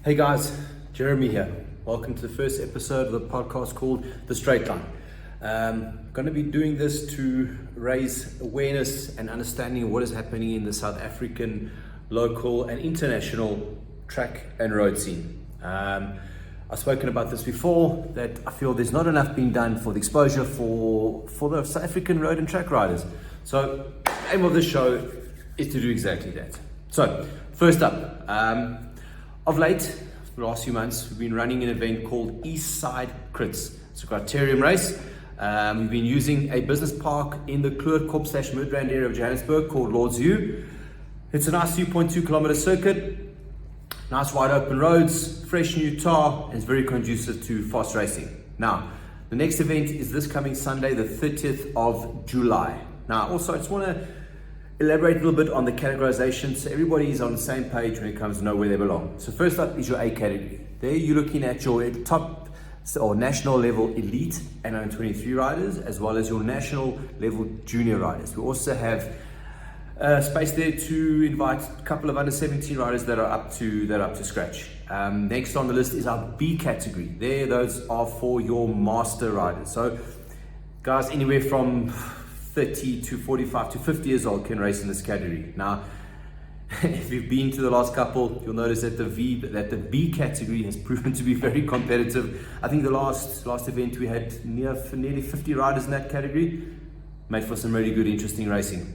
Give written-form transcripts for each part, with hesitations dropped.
Hey guys, Jeremy here. Welcome to the first episode of the podcast called The Straight Line. Going to be doing this to raise awareness and understanding of what is happening in the South African, local and international track and road scene. I've spoken about this before, that I feel there's not enough being done for the exposure for the South African road and track riders. So the aim of this show is to do exactly that. So first up, of late, for the last few months, we've been running an event called East Side Crits. It's a criterium race. We've been using a business park in the Kloortkorp/Midrand area of Johannesburg called Lord's View. It's a nice 2.2 kilometer circuit, nice wide open roads, fresh new tar, and it's very conducive to fast racing. Now, the next event is this coming Sunday, the 30th of July. Now, also, I just want to elaborate a little bit on the categorization so everybody is on the same page when it comes to know where they belong. So first up is your A category. There you're looking at your top or national level elite and under 23 riders, as well as your national level junior riders. We also have space there to invite a couple of under 17 riders that are up to scratch. Next on the list is our B category. There, those are for your master riders. So guys anywhere from 30 to 45 to 50 years old can race in this category. Now, if you've been to the last couple, you'll notice that the B category has proven to be very competitive. I think the last event we had nearly 50 riders in that category. Made for some really good, interesting racing.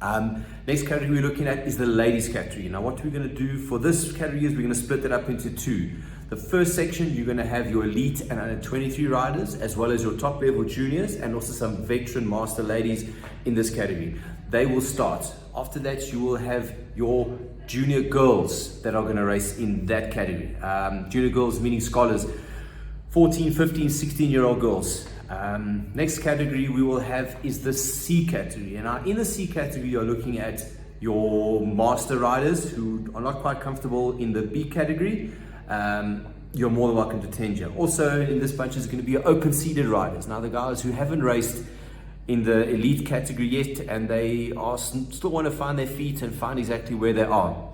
Next category we're looking at is the ladies category. Now, what we're going to do for this category is we're going to split it up into two. The first section, you're going to have your elite and under 23 riders, as well as your top level juniors, and also some veteran master ladies in this category. They will start. After that, you will have your junior girls that are going to race in that category. Junior girls meaning scholars, 14, 15, 16-year-old girls. Next category we will have is the C category. And now in the C category, you're looking at your master riders who are not quite comfortable in the B category. You're more than welcome to tender. Also in this bunch is going to be your open seated riders. Now the guys who haven't raced in the elite category yet and they are still want to find their feet and find exactly where they are.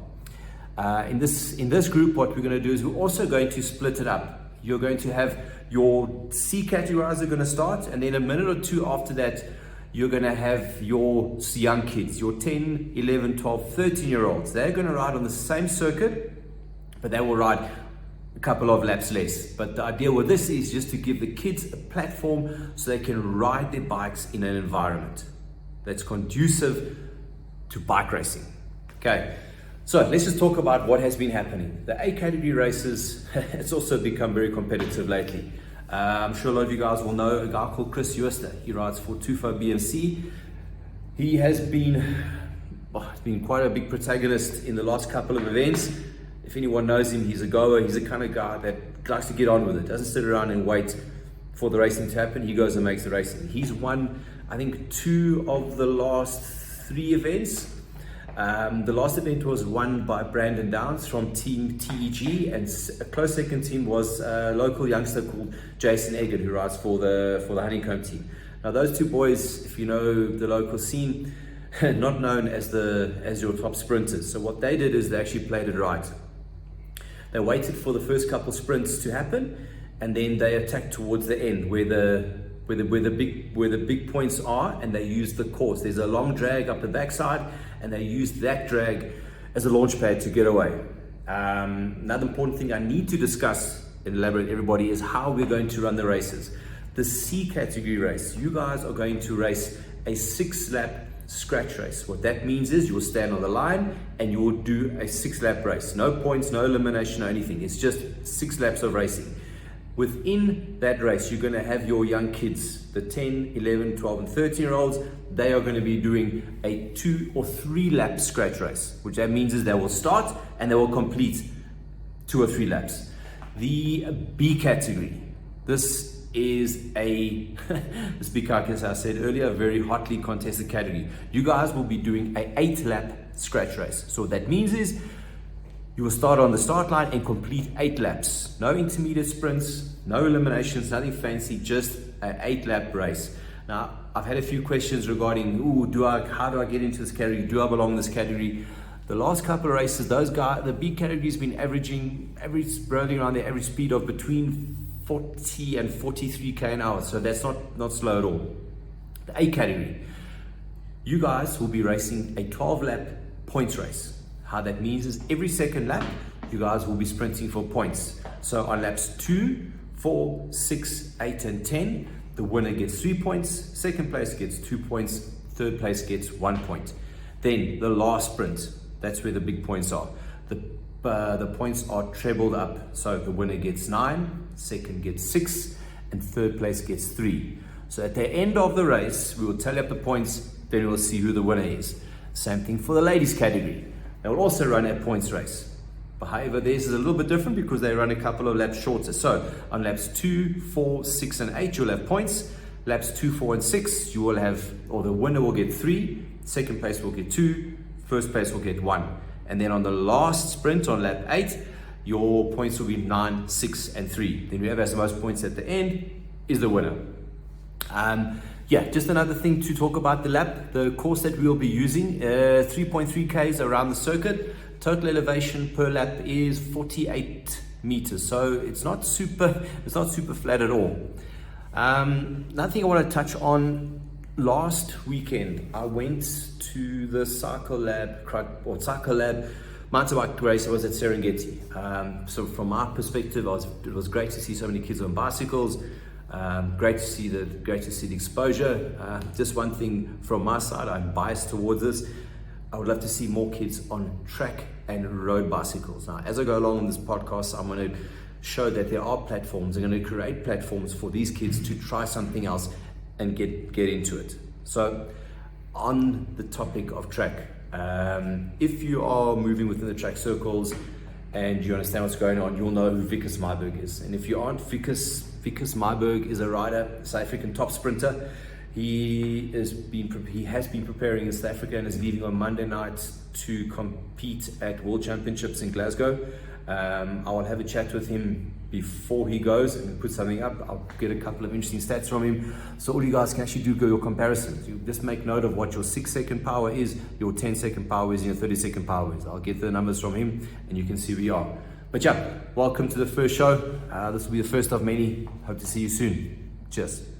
In this group, what we're going to do is we're also going to split it up. You're going to have your C category riders are going to start, and then a minute or two after that, you're going to have your young kids, your 10, 11, 12, 13-year-olds. They're going to ride on the same circuit, but they will ride a couple of laps less. But the idea with this is just to give the kids a platform so they can ride their bikes in an environment that's conducive to bike racing. Okay, so let's just talk about what has been happening. The A category races, it's also become very competitive lately. I'm sure a lot of you guys will know a guy called Chris Jooste. He rides for Tufo BMC. He has been quite a big protagonist in the last couple of events. If anyone knows him, he's a goer. He's the kind of guy that likes to get on with it, doesn't sit around and wait for the racing to happen. He goes and makes the racing. He's won, I think, 2 of the last 3 events. The last event was won by Brandon Downs from Team TEG, and a close second team was a local youngster called Jason Eggert, who rides for the Honeycomb team. Now those 2 boys, if you know the local scene, not known as your top sprinters. So what they did is they actually played it right. They waited for the first couple sprints to happen, and then they attacked towards the end where the big points are, and they used the course. There's a long drag up the backside, and they used that drag as a launch pad to get away. Another important thing I need to discuss and elaborate everybody is how we're going to run the races. The C category race, you guys are going to race a 6-lap scratch race. What that means is you will stand on the line and you will do a 6-lap race. No points, no elimination, no anything. It's just 6 laps of racing. Within that race, you're going to have your young kids, the 10, 11, 12, and 13-year-olds. They are going to be doing a 2 or 3 lap scratch race, which that means is they will start and they will complete 2 or 3 laps. The B category, this is this B category, as I said earlier, a very hotly contested category. You guys will be doing a 8-lap scratch race. So what that means is you will start on the start line and complete 8 laps. No intermediate sprints, no eliminations, nothing fancy, just an 8-lap race. Now, I've had a few questions regarding, how do I get into this category? Do I belong in this category? The last couple of races, those guys, the B category's been rolling around their average speed of between 40 and 43k an hour. So that's not slow at all. The A category, you guys will be racing a 12-lap points race. How that means is every second lap, you guys will be sprinting for points. So on laps 2, 4, 6, 8, and 10, the winner gets 3 points, second place gets 2 points, third place gets 1 point. Then the last sprint, that's where the big points are. The points are trebled up. So the winner gets 9, second gets 6, and third place gets 3. So at the end of the race, we will tally up the points, then we will see who the winner is. Same thing for the ladies category. They will also run a points race. But however, theirs is a little bit different because they run a couple of laps shorter. So on laps 2, 4, 6, and 8, you'll have points. Laps 2, 4, and 6, you will have, or the winner will get 3, second place will get 2, first place will get 1. And then on the last sprint on lap 8, your points will be 9, 6, and 3. Then whoever has the most points at the end is the winner. Yeah, just another thing to talk about the lap. The course that we'll be using, 3.3 Ks around the circuit. Total elevation per lap is 48 meters. So it's not super flat at all. Another thing I want to touch on, last weekend I went to the Cycle Lab mountain bike race. I was at Serengeti. So from my perspective, it was great to see so many kids on bicycles. Great to see the exposure. Just one thing from my side, I'm biased towards this. I would love to see more kids on track and road bicycles. Now, as I go along in this podcast, I'm going to show that there are platforms. I'm going to create platforms for these kids to try something else and get into it. So, on the topic of track, if you are moving within the track circles and you understand what's going on, you'll know who Vickers Myburg is. And if you aren't, Vickers Myburg is a rider, South African top sprinter. He has been preparing in South Africa and is leaving on Monday night to compete at World Championships in Glasgow. I will have a chat with him before he goes and put something up. I'll get a couple of interesting stats from him, so all you guys can actually do your comparisons. You just make note of what your 6-second power is, your 10-second power is, and your 30-second power is. I'll get the numbers from him and you can see where we are. But yeah, welcome to the first show. This will be the first of many. Hope to see you soon. Cheers.